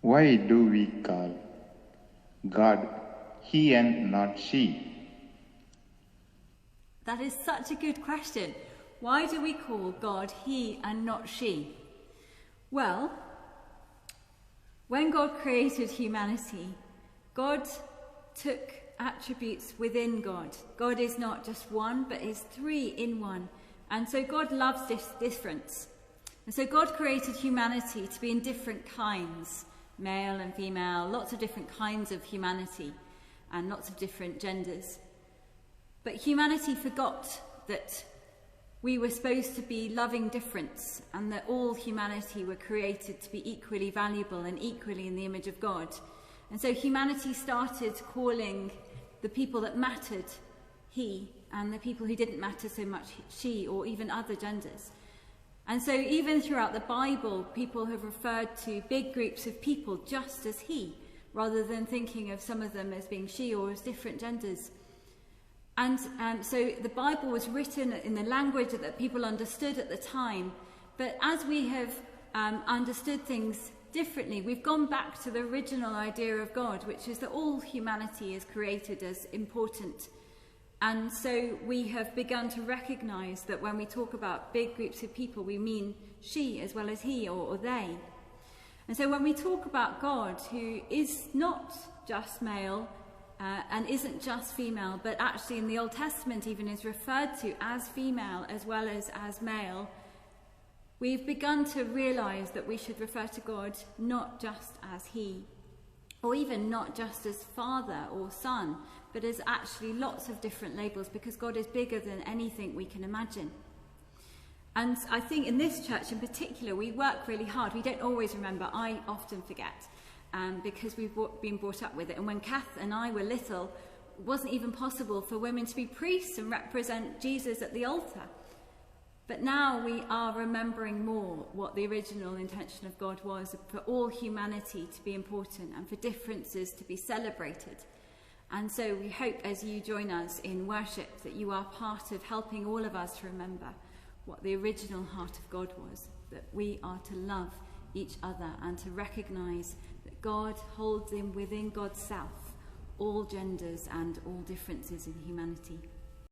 Why do we call God he and not she? That is such a good question. Why do we call God he and not she? Well, when God created humanity, God took attributes within God. God is not just one, but is three in one. And so God loves this difference. And so God created humanity to be in different kinds, male and female, lots of different kinds of humanity and lots of different genders. But humanity forgot that we were supposed to be loving difference and that all humanity were created to be equally valuable and equally in the image of God. And so humanity started calling the people that mattered he, and the people who didn't matter so much she, or even other genders. And so even throughout the Bible, people have referred to big groups of people just as he, rather than thinking of some of them as being she or as different genders. And so the Bible was written in the language that people understood at the time. But as we have understood things differently, we've gone back to the original idea of God, which is that all humanity is created as important. And so we have begun to recognize that when we talk about big groups of people, we mean she as well as he or they. And so when we talk about God, who is not just male and isn't just female, but actually in the Old Testament even is referred to as female as well as male, we've begun to realize that we should refer to God not just as he, or even not just as father or son, but as actually lots of different labels, because God is bigger than anything we can imagine. And I think in this church in particular, we work really hard. We don't always remember. I often forget, because we've been brought up with it. And when Kath and I were little, it wasn't even possible for women to be priests and represent Jesus at the altar. But now we are remembering more what the original intention of God was, for all humanity to be important and for differences to be celebrated. And so we hope as you join us in worship that you are part of helping all of us to remember what the original heart of God was, that we are to love each other and to recognize that God holds in within God's self all genders and all differences in humanity.